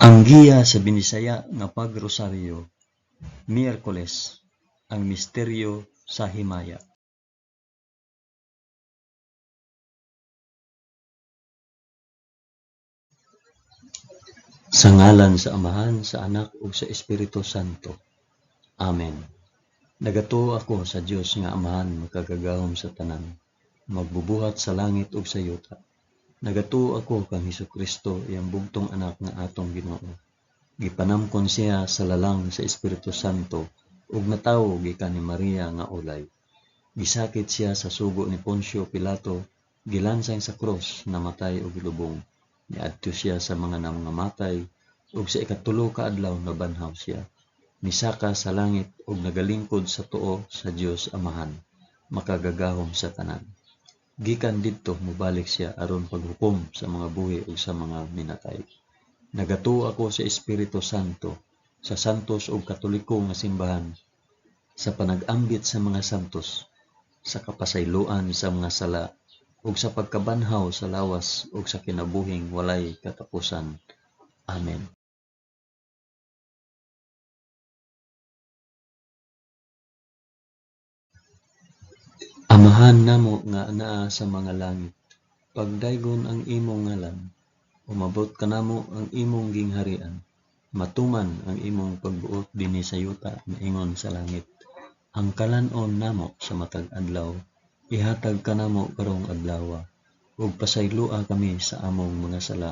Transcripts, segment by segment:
Ang giya sa Binisaya nga pagrosaryo, Miyerkules, ang misteryo sa himaya. Sa ngalan sa Amahan, sa Anak ug sa Espiritu Santo. Amen. Nagatuo ako sa Dios nga Amahan makagagahom sa tanan, magbubuhat sa langit ug sa yuta. Nagatuo ako kang Hesukristo iyang bugtong anak nga atong Ginoo. Gipanamkon siya sa lalang sa Espiritu Santo ug natawo gikan ni Maria nga ulay. Gisakit siya sa sugo ni Poncio Pilato, gilansang sa krus, namatay ug gilubong. Niadto siya sa mga nangamatay ug sa ikatulo ka adlaw nabanhaw siya. Nisaka sa langit ug nagalingkod sa tuo sa Dios Amahan, makagagahom sa tanan. Gikan didto mobalik siya aron paghukom sa mga buhi ug sa mga minatay. Nagatuo ako sa Espiritu Santo, sa santos ug katoliko nga simbahan, sa panag-ambit sa mga santos, sa kapasayloan sa mga sala, ug sa pagkabanhaw sa lawas ug sa kinabuhing walay katapusan. Amen. Amahan namo nga anaa sa mga langit, pagdaygon ang imong ngalan, umabot kanamo ang imong gingharian, matuman ang imong pagbuot dinhi sa yuta maingon sa langit. Ang kalan-on namo sa matag adlaw, ihatag kanamo karong adlawa, ug pasaylua kami sa among mga sala,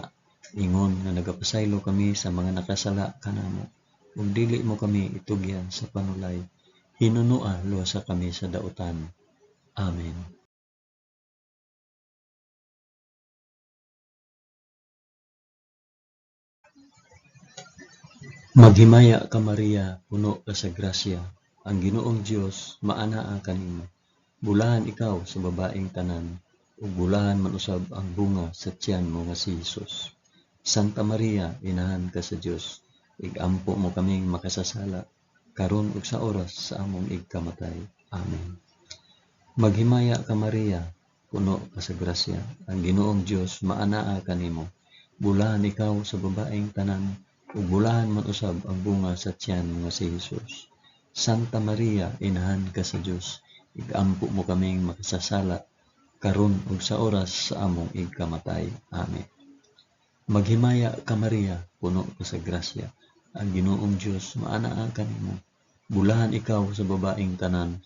ingon nga nagapasaylo kami sa mga nakasala kanamo, ug dili mo kami itugyan sa panulay, hinunua luwasa kami sa dautan. Amen. Maghimaya ka Maria, puno ka sa grasya, ang Ginoong Dios maanaa kanimo. Bulahan ikaw sa babaeng tanan, ug bulahan man usab ang bunga sa tiyan mo nga si Hesus. Santa Maria, inahan ka sa Dios, igampo mo kaming makasasala, karon ug sa oras sa among igkamatay. Amen. Maghimaya ka Maria, puno ka sa grasya, ang Ginoong Dios maanaa kanimo. Bulahan ikaw sa babaeng tanan, ug bulahan man usab ang bunga sa tiyan nga si Hesus. Santa Maria, inahan ka sa Dios, igampo mo kaming makasasala, karon ug sa oras sa among igkamatay. Amen. Maghimaya ka Maria, puno ka sa grasya, ang Ginoong Dios maanaa kanimo. Bulahan ikaw sa babaeng tanan,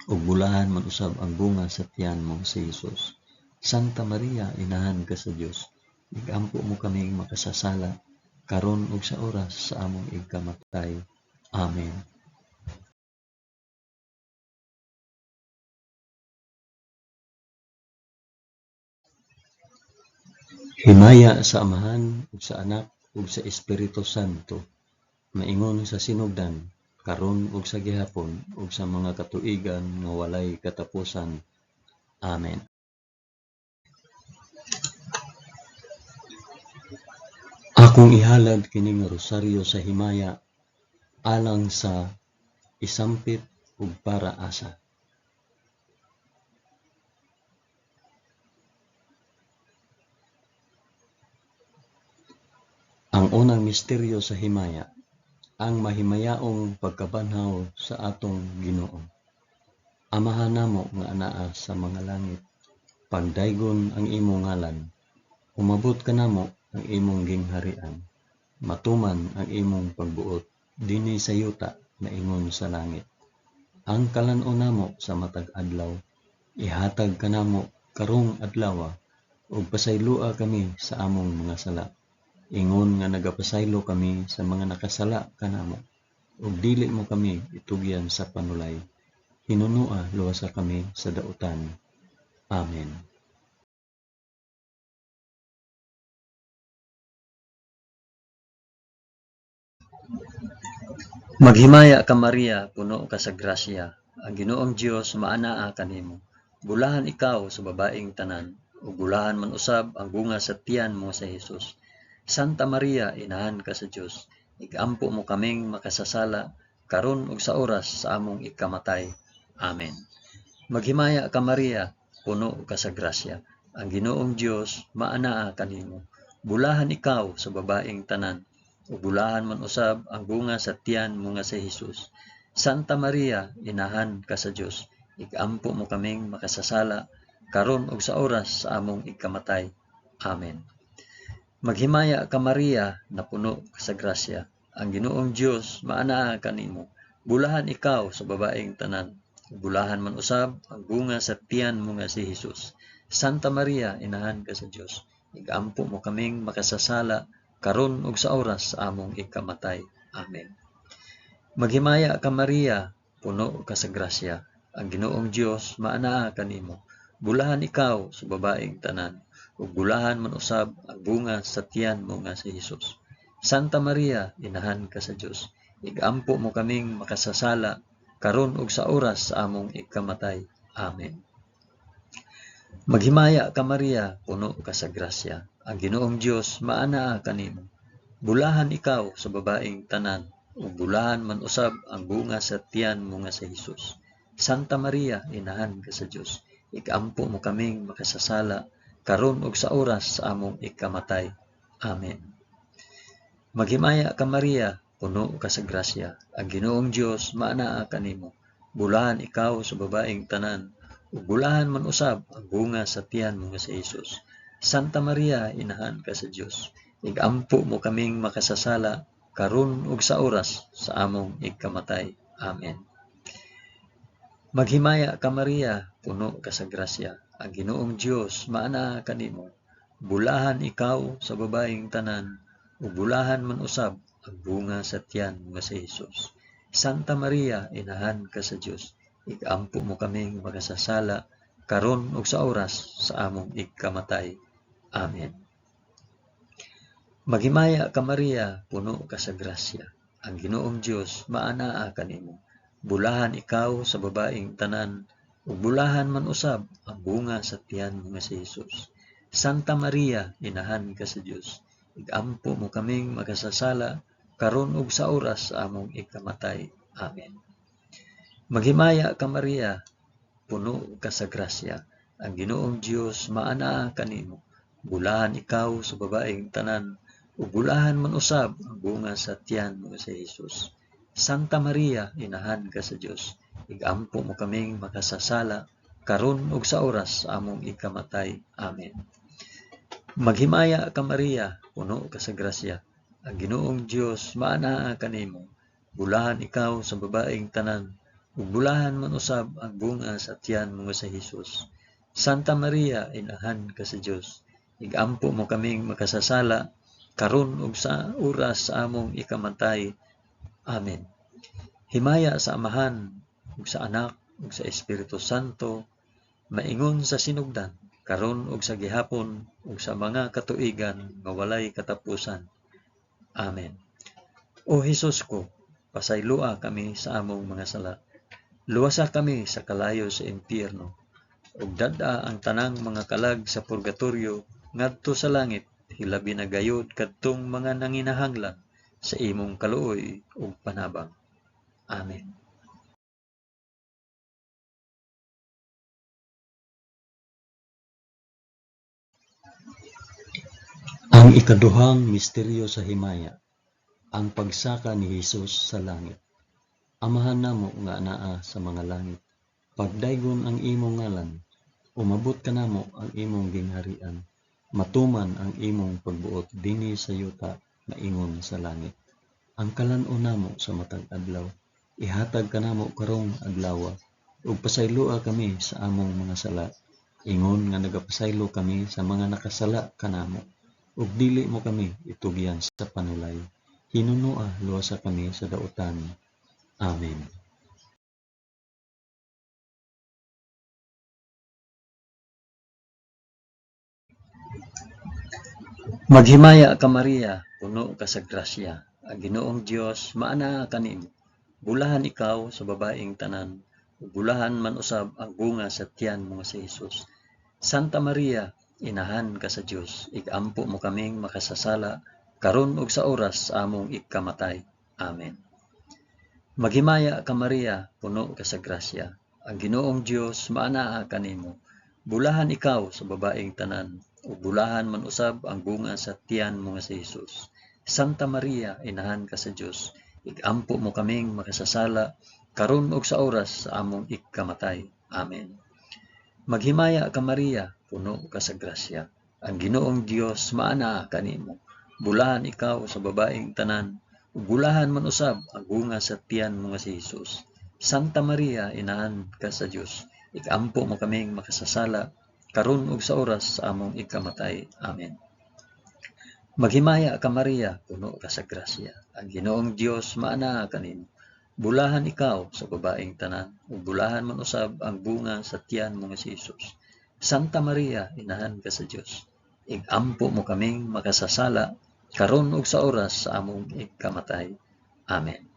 ug bulahan man usab ang bunga sa tiyan mo si Hesus. Santa Maria, inahan ka sa Dios, igampo mo kaming makasasala, karon ug sa oras sa among igkamatay. Amen. Himaya sa Amahan ug sa Anak ug sa Espiritu Santo, maingon sa sinugdan, karon ug sa gihapon ug sa mga katuigan nga walay katapusan. Amen. Akong ihalad kining rosaryo sa himaya alang sa isampit ug para asa. Ang unang misteryo sa himaya, ang mahimayaong pagkabanhaw sa atong Ginoo. Amahan namo nga anaa sa mga langit, pagdaygon ang imong ngalan, umabot kanamo ang imong gingharian, matuman ang imong pagbuot dinhi sa yuta maingon sa langit. Ang kalan-on namo sa matag adlaw, ihatag kanamo karong adlawa, ug pasaylua kami sa among mga sala, ingon nga nagapasaylo kami sa mga nakasala kanamo, ug dili mo kami itugyan sa panulay, hinunua luwasa kami sa dautan. Amen. Maghimaya ka Maria, puno ka sa grasya, ang Ginoong Dios maanaa kanimo. Bulahan ikaw sa babaeng tanan, ug bulahan man usab ang bunga sa tiyan mo sa Hesus. Santa Maria, inahan ka sa Dios, igampo mo kaming makasasala, karon ug sa oras sa among ikamatay. Amen. Maghimaya ka Maria, puno ka sa grasya, ang Ginoong Dios maanaa kanimo. Bulahan ikaw sa babaeng tanan, ug bulahan man usab ang bunga sa tiyan mo nga si Hesus. Santa Maria, inahan ka sa Dios, igampo mo kaming makasasala karon ug sa oras sa among ikamatay. Amen. Maghimaya ka Maria, na puno ka sa grasya. Ang Ginoong Dios maanaa kanimo. Bulahan ikaw sa babaeng tanan. Bulahan man usab ang bunga sa tiyan mo nga si Hesus. Santa Maria, inahan ka sa Dios, igampo mo kaming makasasala karon ug sa oras sa among ikamatay. Amen. Maghimaya ka Maria, puno ka sa grasya. Ang Ginoong Dios maanaa kanimo. Bulahan ikaw sa babaeng tanan, ug bulahan man usab ang bunga sa tiyan mo nga si Hesus. Santa Maria, inahan ka sa Dios, igampo mo kaming makasasala karon ug sa oras sa among ikamatay. Amen. Maghimaya ka Maria, puno ka sa grasya. Ang Ginoong Dios maanaa kanimo. Bulahan ikaw sa babaeng tanan, ug bulahan man usab ang bunga sa tiyan mo nga si Hesus. Santa Maria, inahan ka sa Dios, igampo mo kaming makasasala karon ug sa oras sa among ikamatay. Amen. Maghimaya ka Maria, puno ka sa grasya. Ang Ginoong Dios maanaa kanimo. Bulahan ikaw sa babaeng tanan, ug bulahan man usab ang bunga sa tiyan mo nga si Hesus. Santa Maria, inahan ka sa Dios, igampo mo kaming makasasala karon ug sa oras sa among ikamatay. Amen. Maghimaya ka Maria, puno ka sa grasya. Ang Ginoong Dios maanaa kanimo. Bulahan ikaw sa babaeng tanan, ug bulahan man usab ang bunga sa tiyan nga si Hesus. Santa Maria, inahan ka sa Dios, igampo mo kaming makasasala karon ug sa oras sa among ikamatay. Amen. Maghimaya ka Maria, puno ka sa grasya. Ang Ginoong Dios maanaa kanimo. Bulahan ikaw sa babaeng tanan, ug bulahan man usab ang bunga sa tiyan mo nga si Hesus. Santa Maria, inahan ka sa Dios, igampo mo kaming makasasala karon ug sa oras sa among ikamatay. Amen. Maghimaya ka Maria, puno ka sa grasya. Ang Ginoong Dios maanaa kanimo. Bulahan ikaw sa babaeng tanan, ug bulahan man usab ang bunga sa tiyan mo sa Hesus. Santa Maria, inahan ka sa Dios, igampo mo kaming makasasala karon ug sa oras sa among ikamatay. Amen. Maghimaya ka Maria, puno ka sa grasya. Ang Ginoong Dios maanaa kanimo. Bulahan ikaw sa babaeng tanan, ug bulahan man usab ang bunga sa tiyan mo sa Hesus. Santa Maria, inahan ka sa Dios, igampo mo kaming makasasala karon ug sa oras sa among ikamatay. Amen. Himaya sa Amahan, ug sa Anak, ug sa Espiritu Santo, maingon sa sinugdan, karon ug sa gihapon, ug sa mga katuigan nga walay katapusan. Amen. O Hesus ko, pasaylua kami sa among mga sala. Luwasa kami sa kalayo sa impyerno, ug dad-a ang tanang mga kalag sa purgatorio ngadto sa langit, hilabi na gayud kadtong mga nanginahanglan sa imong kaluoy ug panabang. Amen. Ang ikaduhang misteryo sa himaya, ang pagsaka ni Hesus sa langit. Amahan namo nga anaa sa mga langit, pagdaygon ang imong ngalan, umabot kanamo ang imong gingharian, matuman ang imong pagbuot dinhi sa yuta na ingon sa langit. Ang kalan-on namo sa matag adlaw, ihatag kanamo karong adlaw, ug pasaylua kami sa among mga sala, ingon nga nagapasaylo kami sa mga nakasala kanamo, ug dili mo kami itugyan sa panulay. Hinunua luwasa kami sa dautan. Amen. Maghimaya ka Maria, puno ka sa grasya. Ang Ginoong Dios maanaa kanimo. Bulahan ikaw sa babaeng tanan, ug bulahan man usab ang bunga sa tiyan mo si Hesus. Santa Maria, inahan ka sa Dios, igampo mo kaming makasasala karon ug sa oras sa among ikamatay. Amen. Maghimaya ka Maria, puno ka sa grasya. Ang Ginoong Dios maanaa kanimo. Bulahan ikaw sa babaeng tanan, ug bulahan man usab ang bunga sa tiyan mo nga si Hesus. Santa Maria, inahan ka sa Dios, igampo mo kaming makasasala, karon ug sa oras sa among ikamatay. Amen. Maghimaya ka Maria, puno ka sa grasya. Ang Ginoong Dios maana kanimo. Bulahan ikaw sa babaeng tanan, ug bulahan man usab ang bunga sa tiyan mo nga si Hesus. Santa Maria, inahan ka sa Dios, igampo mo kaming makasasala, karon ug sa oras sa among ikamatay. Amen. Maghimaya ka Maria, puno ka sa grasya. Ang Ginoong Dios maana kanimo. Bulahan ikaw sa babaeng tanan, ug bulahan man usab ang bunga sa tiyan mo nga si Hesus. Santa Maria, inahan ka sa Dios, igampo mo kaming makasasala, karon ug sa oras sa among ikamatay. Amen.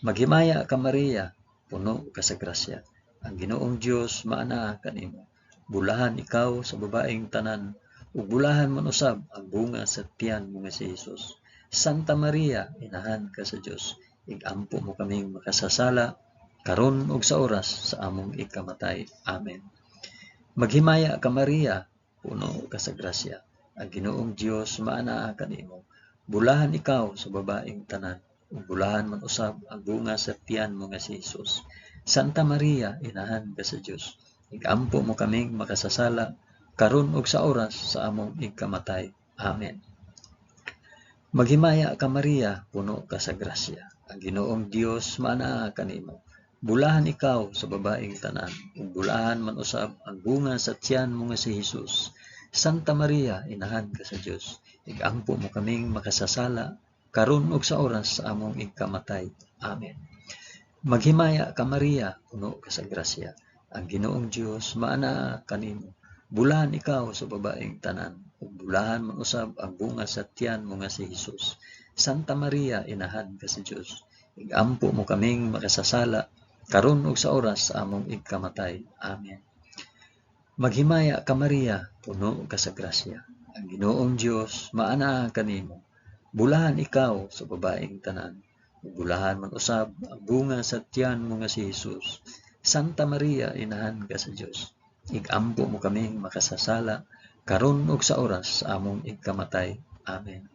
Maghimaya ka Maria, puno ka sa grasya. Ang Ginoong Dios maana kanimo. Bulahan ikaw sa babaeng tanan, ug bulahan man usab ang bunga sa tiyan mo nga si Hesus. Santa Maria, inahan ka sa Dios, igampo mo kaming makasasala, karon ug sa oras sa among ikamatay. Amen. Maghimaya ka Maria, puno ka sa grasya. Ang Ginoong Dios maana kanimo. Bulahan ikaw sa babaeng tanan, ug bulahan man usab ang bunga sa tiyan mo nga si Hesus. Santa Maria, inahan ka sa Dios, igampo mo kaming makasasala, karon ug sa oras sa among ikamatay. Amen. Maghimaya ka Maria, puno ka sa grasya. Ang Ginoong Dios maana kanimo. Bulahan ikaw sa babaeng tanan, ug bulahan man usab ang bunga sa tiyan mo nga si Hesus. Santa Maria, inahan ka sa Dios, igampo mo kaming makasasala, karon ug sa oras sa among ikamatay. Amen. Maghimaya ka Maria, puno ka sa grasya. Ang Ginoong Dios maana kanimo. Bulahan ikaw sa babaeng tanan, ug bulahan man usab ang bunga sa tiyan mo nga si Hesus. Santa Maria, inahan ka sa Dios, igampo mo kaming makasasala, karon ug sa oras sa among ikamatay. Amen. Maghimaya ka Maria, puno ka sa grasya. Ang Ginoong Dios maana kanimo. Bulahan ikaw sa babaeng tanan, ug bulahan man usab ang bunga sa tiyan mo nga si Hesus. Santa Maria, inahan ka sa Dios, igampo mo kaming makasasala, karon ug sa oras sa among ikamatay. Amen.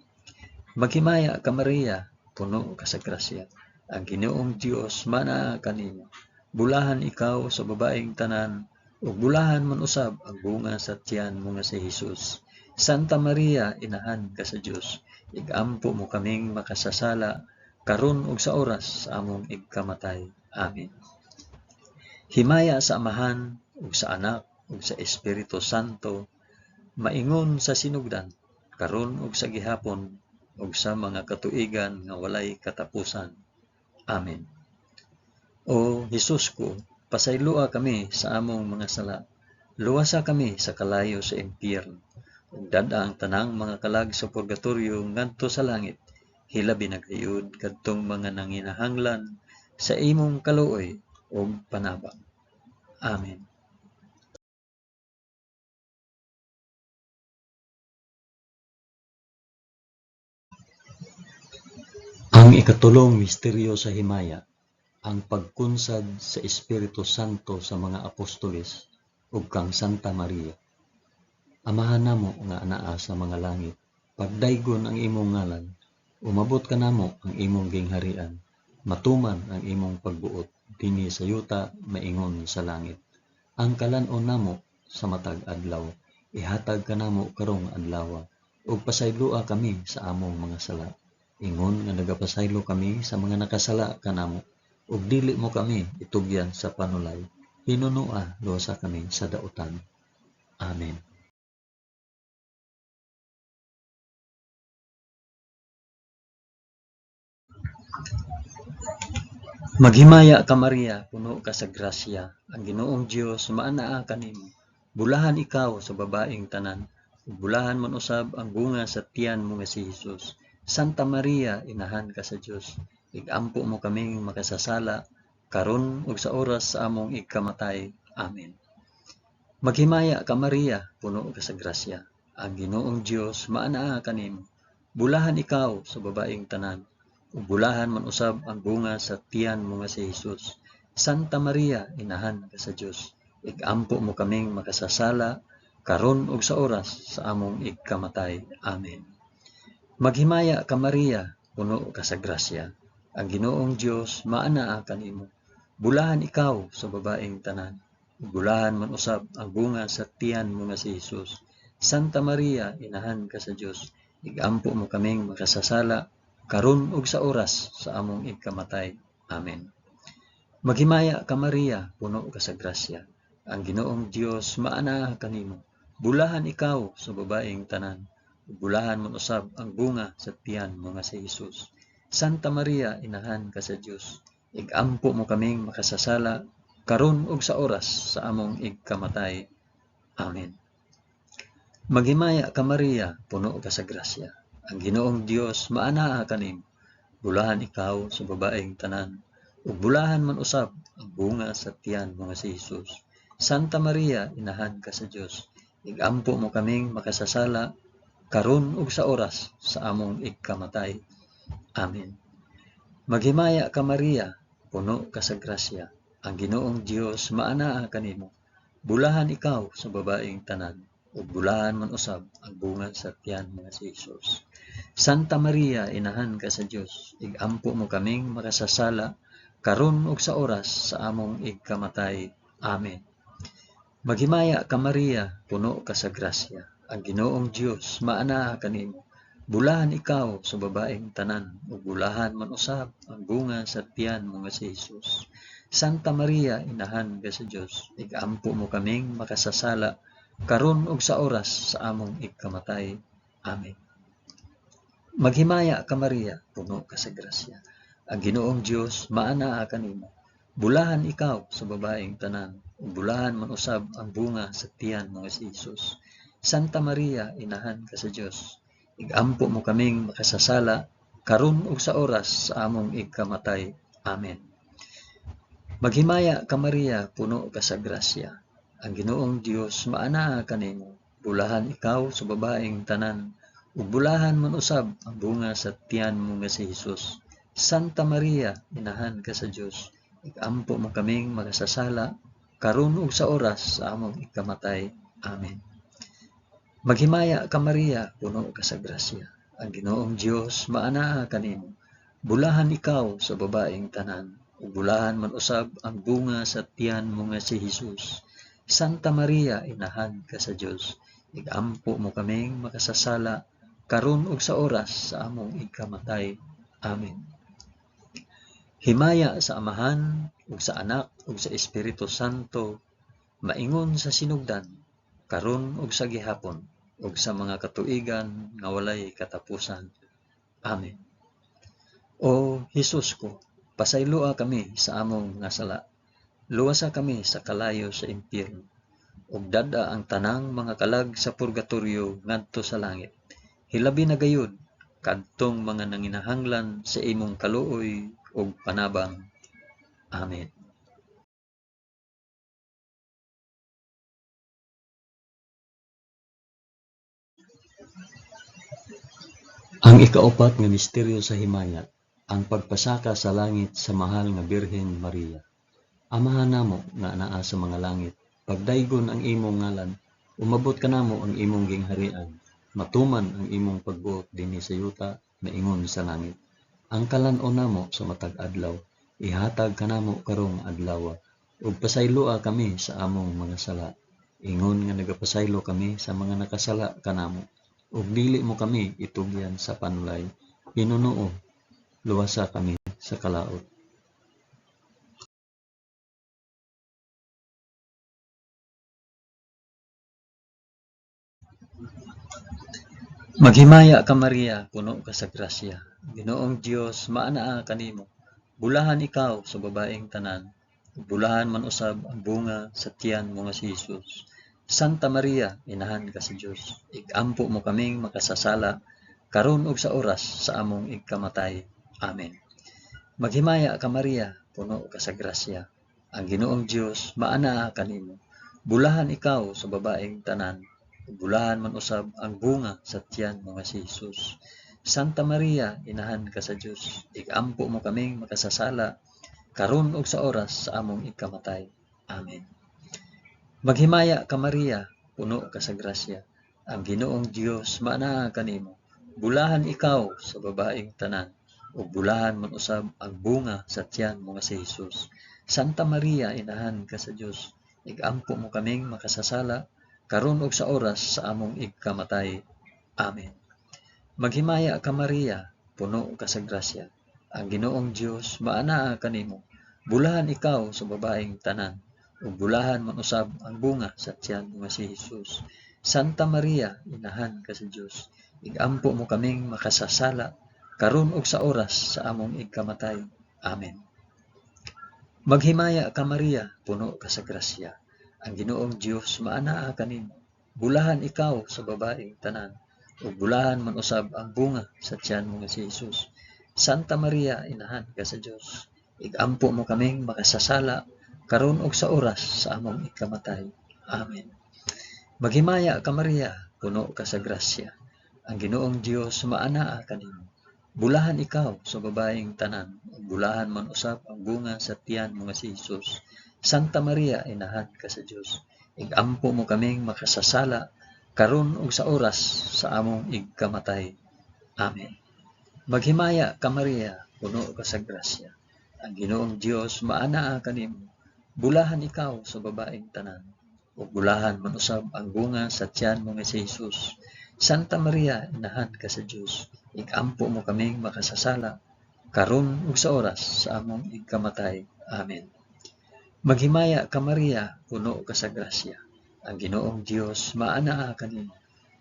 Maghimaya ka Maria, puno ka sa grasya. Ang Ginoong Dios maana kanimo. Bulahan ikaw sa babaeng tanan, ug bulahan man usab ang bunga sa tiyan mo nga si Hesus. Santa Maria, inahan ka sa Dios, igampo mo kaming makasasala, karon ug sa oras sa among ikamatay. Amen. Himaya sa Amahan, ug sa Anak, ug sa Espiritu Santo, maingon sa sinugdan, karon ug sa gihapon, ug sa mga katuigan nga walay katapusan. Amen. O Hesus ko, pasaylua kami sa among mga sala. Luwasa kami sa kalayo sa impyerno, ug dada ang tanang mga kalag sa purgatorio ngadto sa langit. Hilabi na gayud kadtong mga nanginahanglan sa imong kaluoy ug panabang. Amen. Ang ikatulong misteryo sa himaya, ang pagkunsad sa Espiritu Santo sa mga apostoles ug kang Santa Maria. Amahan namo nga anaa sa mga langit, pagdaygon ang imong ngalan, umabot ka namo ang imong gingharian, matuman ang imong pagbuot dinhi sa yuta maingon sa langit. Ang kalan-on namo sa matag adlaw, ihatag ka namo karong adlaw, ug pasaylua kami sa among mga sala. Ingon nga nagapasaylo kami sa mga nakasala kanamo, ug dili mo kami itugyan sa panulay. Hinunua luwasa kami sa dautan. Amen. Maghimaya ka Maria, puno ka sa grasya. Ang Ginoong Dios maanaa kanimo. Bulahan ikaw sa babaeng tanan, ug bulahan man usab ang bunga sa tiyan mo nga si Hesus. Santa Maria, inahan ka sa Dios, igampo mo kaming makasasala, karon ug sa oras sa among ikamatay. Amen. Maghimaya ka Maria, puno ka sa grasya. Ang Ginoong Dios maanaa kanimo. Bulahan ikaw sa babaeng tanan, ug bulahan man usab ang bunga sa tiyan mo nga si Hesus. Santa Maria, inahan ka sa Dios, igampo mo kaming makasasala, karon ug sa oras sa among ikamatay. Amen. Maghimaya ka Maria, puno ka sa grasya. Ang Ginoong Dios maanaa kanimo. Bulahan ikaw sa babaeng tanan. Bulahan man usab ang bunga sa tiyan mo nga si Jesus. Santa Maria, inahan ka sa Dios. Igampo mo kaming makasasala karon ug sa oras sa among ikamatay. Amen. Maghimaya ka Maria, puno ka sa grasya. Ang Ginoong Dios maanaa kanimo. Bulahan ikaw sa babaeng tanan. Bulahan man usab ang bunga sa tiyan mo nga si Jesus. Santa Maria, inahan ka sa Dios. Igampo mo kaming makasasala karon ug sa oras sa among ikamatay. Amen. Maghimaya ka Maria, puno ka sa grasya. Ang Ginoong Dios maanaa kanimo. Bulahan ikaw sa babaeng tanan. Ug bulahan man usab ang bunga sa tiyan mo nga si Jesus. Santa Maria, inahan ka sa Dios. Igampo mo kaming makasasala karon ug sa oras sa among ikamatay. Amen. Maghimaya ka Maria, puno ka sa grasya. Ang Ginoong Dios maanaa kanimo. Bulahan ikaw sa babaeng tanan, ug bulahan man usab ang bunga sa tiyan nga si Jesus. Santa Maria, inahan ka sa Dios. Igampo mo kaming makasasala karon ug sa oras sa among ikamatay. Amen. Maghimaya ka Maria, puno ka sa grasya. Ang Ginoong Dios maanaa kanimo. Bulahan ikaw sa babaeng tanan, ug bulahan man usab ang bunga sa tiyan mo nga si Jesus. Santa Maria, inahan ka sa Dios. Igampo mo kaming makasasala karon ug sa oras sa among ikamatay. Amen. Maghimaya ka Maria, puno ka sa grasya. Ang Ginoong Dios maanaa kanimo. Bulahan ikaw sa babaeng tanan, ug bulahan man usab ang bunga sa tiyan mo nga si Jesus. Santa Maria, inahan ka sa Dios. Igampo mo kaming makasasala karon ug sa oras sa among ikamatay. Amen. Maghimaya ka Maria, puno ka sa grasya. Ang Ginoong Dios maanaa kanimo. Bulahan ikaw sa babaeng tanan, ug bulahan man usab ang bunga sa tiyan mo nga si Jesus. Santa Maria, inahan ka sa Dios. Igampo mo kaming makasasala karon ug sa oras sa among ikamatay. Amen. Maghimaya ka Maria, puno ka sa grasya. Ang Ginoong Dios maanaa kanimo. Bulahan ikaw sa babaeng tanan, ug bulahan man usab ang bunga sa tiyan mo nga si Jesus. Santa Maria, inahan ka sa Dios. Igampo mo kaming makasasala karon ug sa oras sa among ikamatay. Amen. Himaya sa Amahan ug sa Anak ug sa Espiritu Santo, maingon sa sinugdan, karon ug sa gihapon, ug sa mga katuigan nga walay katapusan. Amen. O Hesus ko, pasayloa kami sa among nga sala. Luwasa kami sa kalayo sa impyerno, ug dada ang tanang mga kalag sa purgatorio ngadto sa langit. Hilabi na gayud kadtong mga nanginahanglan sa imong kaluoy ug panabang. Amen. Ang ikaapat nga misteryo sa himaya, ang pagpasaka sa langit sa mahal nga Birhen Maria. Amahan namo nga naa sa mga langit, pagdaygon ang imong ngalan, umabot kanamo ang imong gingharian, matuman ang imong pagbuot dinhi sa yuta na ingon sa langit. Ang kalan-on namo sa matag adlaw, ihatag kanamo karong adlaw, ug pasayloa kami sa among mga sala. Ingon nga nagapasaylo kami sa mga nakasala kanamo, ug dili mo kami itugyan sa panulay. Hinunoo, luwasa kami sa kalaot. Maghimaya ka Maria, puno ka sa grasya. Ginoong Dios maanaa kanimo. Bulahan ikaw sa babaeng tanan, ug bulahan man usab ang bunga sa tiyan mo nga si Jesus. Santa Maria, inahan ka sa Dios. Igampo mo kaming makasasala karon ug sa oras sa among ikamatay. Amen. Maghimaya ka Maria, puno ka sa grasya. Ang Ginoong Dios maanaa kanimo. Bulahan ikaw sa babaeng tanan, bulahan man usab ang bunga sa tiyan mo nga si Jesus. Santa Maria, inahan ka sa Dios. Igampo mo kaming makasasala karon ug sa oras sa among ikamatay. Amen. Maghimaya ka Maria, puno ka sa grasya. Ang Ginoong Dios maanaa kanimo. Bulahan ikaw sa babaeng tanan, ug bulahan man usab ang bunga sa tiyan mo nga si Hesus. Santa Maria, inahan ka sa Dios, igampo mo kaming makasasala, karon ug sa oras sa among igkamatay. Amen. Maghimaya ka Maria, puno ka sa grasya. Ang Ginoong Dios maanaa kanimo. Bulahan ikaw sa babaeng tanan, ug bulahan man usab ang bunga sa tiyan mo nga si Hesus. Santa Maria, inahan ka sa Dios, igampo mo kaming makasasala, karon ug sa oras sa among igkamatay. Amen. Maghimaya ka Maria, puno ka sa grasya. Ang Ginoong Dios maanaa kanimo. Bulahan ikaw sa babaeng tanan, ug bulahan man usab ang bunga sa tiyan mo nga si Hesus. Santa Maria, inahan ka sa Dios, igampo mo kaming makasasala, karon ug sa oras sa among igkamatay. Amen. Maghimaya ka Maria, puno ka sa grasya. Ang Ginoong Dios maanaa kanimo. Bulahan ikaw sa babaeng tanan, ug bulahan man usab ang bunga sa tiyan mo nga si Hesus. Santa Maria, inahan ka sa Dios, igampo mo kaming makasasala, karon ug sa oras sa among igkamatay. Amen. Maghimaya ka Maria, puno ka sa grasya. Ang Ginoong Dios maanaa kanimo. Bulahan ikaw sa babaeng tanan, ug bulahan man usab ang bunga sa tiyan mo nga si Hesus. Santa Maria, inahan ka sa Dios, igampo mo kaming makasasala, karon ug sa oras sa among igkamatay. Amen. Maghimaya ka Maria, puno ka sa grasya. Ang Ginoong Dios maanaa kanimo.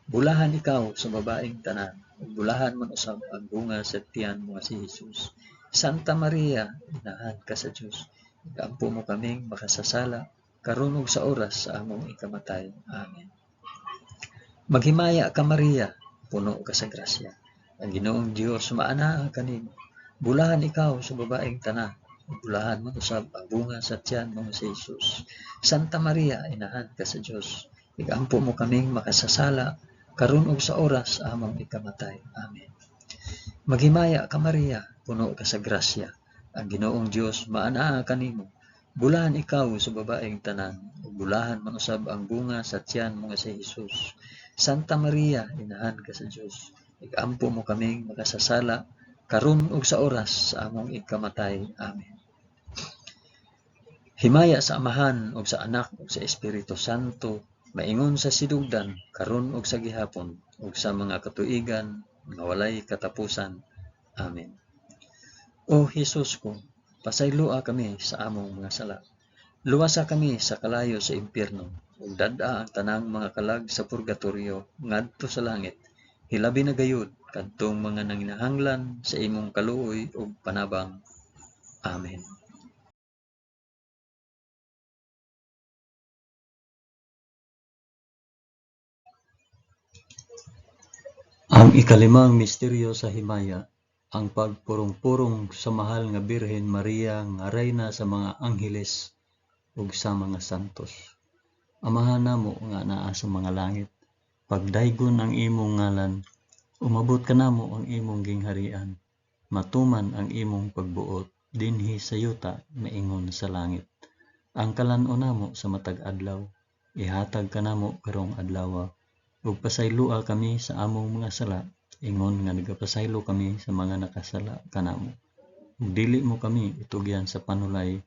Bulahan ikaw sa babaeng tanan, ug bulahan man usab ang bunga sa tiyan mo nga si Hesus. Santa Maria, inahan ka sa Dios, igampo mo kaming makasasala, karon ug sa oras sa among ikamatay. Amen. Maghimaya ka Maria, puno ka sa grasya. Ang Ginoong Dios maanaa kanimo. Bulahan ikaw sa babaeng tanan, ug bulahan man usab ang bunga sa tiyan mo nga si Hesus. Santa Maria, inahan ka sa Dios, igampo mo kaming makasasala, karon ug sa oras sa among ikamatay. Amen. Maghimaya ka Maria, puno ka sa grasya. Ang Ginoong Dios maanaa kanimo. Bulahan ikaw sa babaeng tanan, ug bulahan man usab ang bunga sa tiyan mo nga si Hesus. Santa Maria, inahan ka sa Dios, igampo mo kaming makasasala, karon ug sa oras sa among igkamatay. Amen. Himaya sa Amahan ug sa Anak ug sa Espiritu Santo, maingon sa sidugdan, karon ug sa gihapon, ug sa mga katuigan nga walay katapusan. Amen. O Hesus ko, pasayloa kami sa among mga sala. Luwasa kami sa kalayo sa impyerno, ug dad-a ang tanang mga kalag sa purgatoryo ngadto sa langit. Hilabi na gayud kadtong mga nanginahanglan sa imong kaluoy ug panabang. Amen. Ang ikalimang misteryo sa himaya, ang pagpurong-purong sa mahal nga Birhen Maria nga reyna sa mga angheles ug sa mga santos. Amahan namo nga naa sa mga langit, pagdaygon ang imong ngalan, umabot kanamo ang imong gingharian, matuman ang imong pagbuot dinhi sa yuta maingon sa langit. Ang kalan-on namo sa matag adlaw, ihatag kanamo karong adlaw, ug pasaylua kami sa among mga sala, ingon nga nagapasaylo kami sa mga nakasala kanamo. Ug dili mo kami itugyan sa panulay,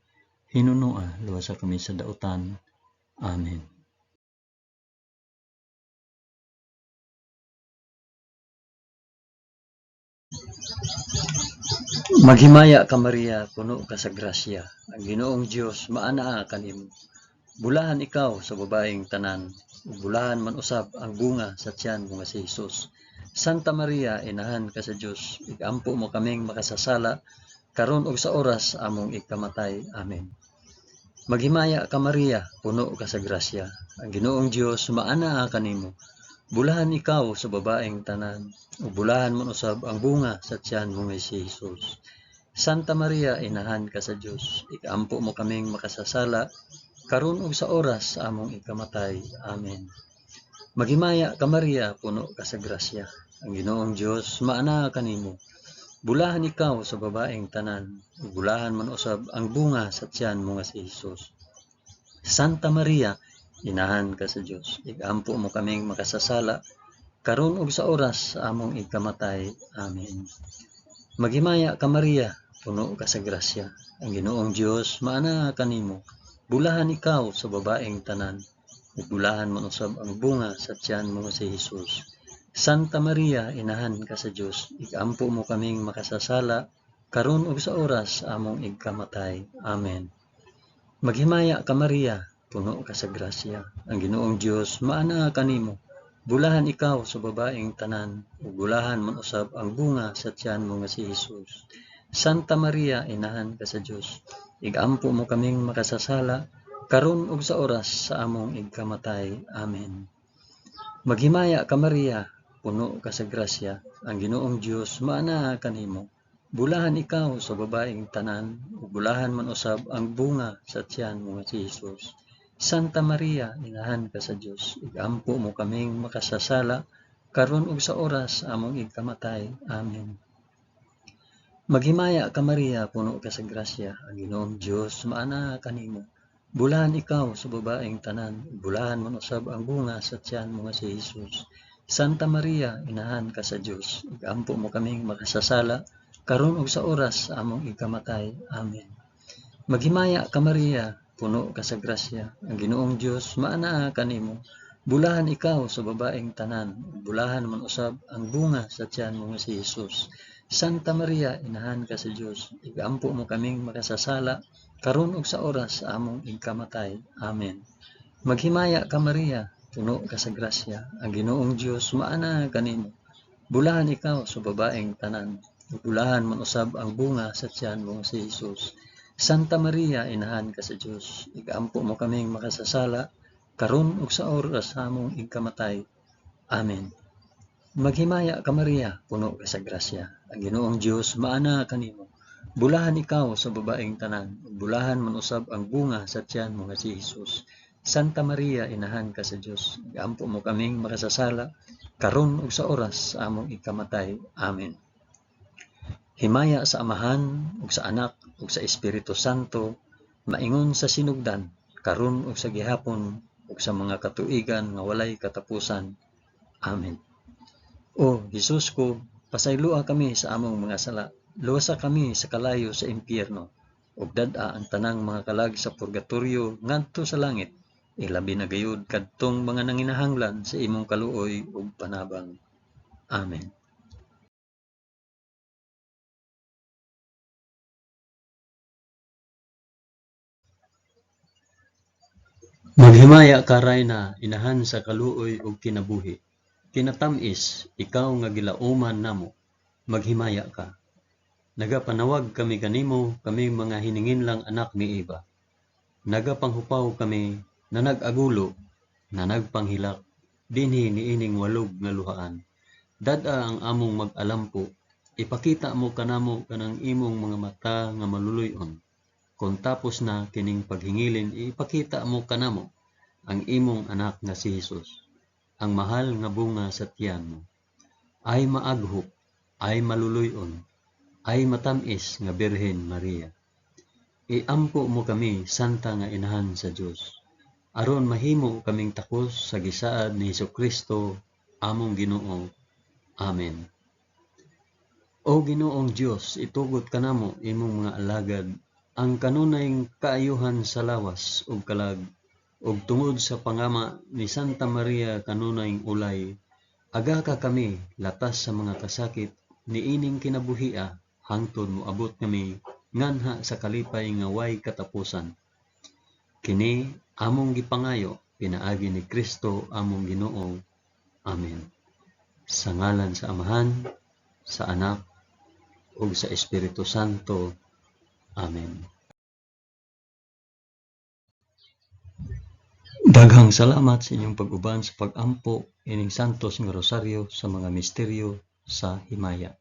hinunua luwasa kami sa dautan. Amen. Maghimaya ka Maria, puno ka sa grasya. Ang Ginoong Dios maanaa kanimo. Bulahan ikaw sa babaeng tanan, ug bulahan man usab ang bunga sa tiyan mo nga si Hesus. Santa Maria, inahan ka sa Dios, igampo mo kaming makasasala, karon ug sa oras among ikamatay. Amen. Maghimaya ka Maria, puno ka sa grasya. Ang Ginoong Dios maanaa kanimo. Bulahan ikaw sa babaeng tanan, ug bulahan man usab ang bunga sa tiyan mo nga si Hesus. Santa Maria, inahan ka sa Dios, igampo mo kaming makasasala, karon ug sa oras sa among ikamatay. Amen. Maghimaya ka Maria, puno ka sa grasya. Ang Ginoong Dios maanaa kanimo. Bulahan ikaw sa babaeng tanan, ug bulahan man usab ang bunga sa tiyan mo nga si Hesus. Santa Maria, inahan ka sa Dios, igampo mo kaming makasasala, karon ug sa oras sa among ikamatay. Amen. Maghimaya ka Maria, puno ka sa grasya. Ang Ginoong Dios maana kanimo. Bulahan ikaw sa babaeng tanan, ug bulahan man usab ang bunga sa tiyan mo si Hesus. Santa Maria, inahan ka sa Dios, ikampo mo kaming makasasala, karon ug sa oras sa among ikamatay. Amen. Maghimaya ka Maria, puno ka sa grasya. Ang Ginoong Dios maana kanimo. Bulahan ikaw sa babaeng tanan, ug bulahan man usab ang bunga sa tiyan mo nga si Hesus. Santa Maria, inahan ka sa Dios, igampo mo kaming makasasala, karon ug sa oras sa among ikamatay. Amen. Maghimaya ka Maria, puno ka sa grasya. Ang Ginoong Dios maana kanimo. Bulahan ikaw sa babaeng tanan, ug bulahan man usab ang bunga sa tiyan mo nga si Hesus. Santa Maria, inahan ka sa Dios, igampo mo kaming makasasala, karon ug sa oras sa among ikamatay. Amen. Maghimaya ka Maria, puno ka sa grasya. Ang Ginoong Dios maana kanimo. Bulahan ikaw sa babaeng tanan, bulahan man usab ang bunga sa tiyan mo nga si Hesus. Santa Maria, inahan ka sa Dios, igampo mo kaming makasasala, karon ug sa oras sa among ikamatay. Amen. Maghimaya ka Maria, puno ka sa grasya. Ang Ginoong Dios maana kanimo. Bulahan ikaw sa babaeng tanan, bulahan man usab ang bunga sa tiyan mo nga si Hesus. Santa Maria, inahan ka sa Dios, igampo mo kaming makasasala, karon ug sa oras sa among ikamatay. Amen. Maghimaya ka Maria, puno ka sa grasya. Ang Ginoong Dios maana kanimo. Bulahan ikaw sa babaeng tanan, bulahan man usab ang bunga sa tiyan mo si Hesus. Santa Maria, inahan ka sa Dios, igampo mo kaming makasasala, karon ug sa oras sa among ikamatay. Amen. Maghimaya ka Maria, puno ka sa grasya. Ang Ginoong Dios maana kanimo. Bulahan ikaw sa babaeng tanan, bulahan man usab ang bunga sa tiyan mo nga si Hesus. Santa Maria, inahan ka sa Dios, igampo mo kaming makasasala, karon ug sa oras sa among ikamatay. Amen. Himaya sa Amahan ug sa Anak ug sa Espiritu Santo, maingon sa sinugdan, karon ug sa gihapon ug sa mga katuigan nga walay katapusan. Amen. O Hesus ko, pasayloa kami sa among mga sala, luwasa kami sa kalayo sa impyerno, ug dad-a ang tanang mga kalag sa purgatorio ngadto sa langit, ilabi na gayud kadtong mga nanginahanglan sa imong kaluoy ug panabang. Amen. Maghimaya ka Rayna, inahan sa kaluoy ug kinabuhi. Kinatamis, ikaw nga gilauman namo, maghimaya ka. Nagapanawag kami kanimo, kami mga hininginlang anak ni Eva. Nagapanghupaw kami, na nag-agulo, na nagpanghilak, dinhi niining walog nga luhaan. Dad-a ang among mag-alampo, ipakita mo kanamo kanang imong mga mata nga maluluyon. Kung tapos na kining paghingilin, ipakita mo kanamo ang imong anak nga si Hesus, ang mahal nga bunga sa tiyan mo. Ay maaghop, ay maluluyon, ay matamis nga Birhen Maria. Iampo mo kami, santa nga inahan sa Dios, aron mahimo kaming takos sa gisaad ni Hesukristo, among Ginoo. Amen. O Ginoong Dios, itugot kanamo imong mga alagad ang kanunayng kaayuhan sa lawas ug kalag, ug tungod sa pangama ni Santa Maria kanunayng ulay, aga ka kami latas sa mga kasakit niining kinabuhia, hangtod moabot kami nganha sa kalipay nga way katapusan. Kini among gipangayo pinaagi ni Kristo among Ginoo. Amen. Sa ngalan sa Amahan, sa Anak, ug sa Espiritu Santo. Amen. Daghang salamat sa inyong pag-uban sa pag-ampo ining santos nga rosaryo sa mga misteryo sa himaya.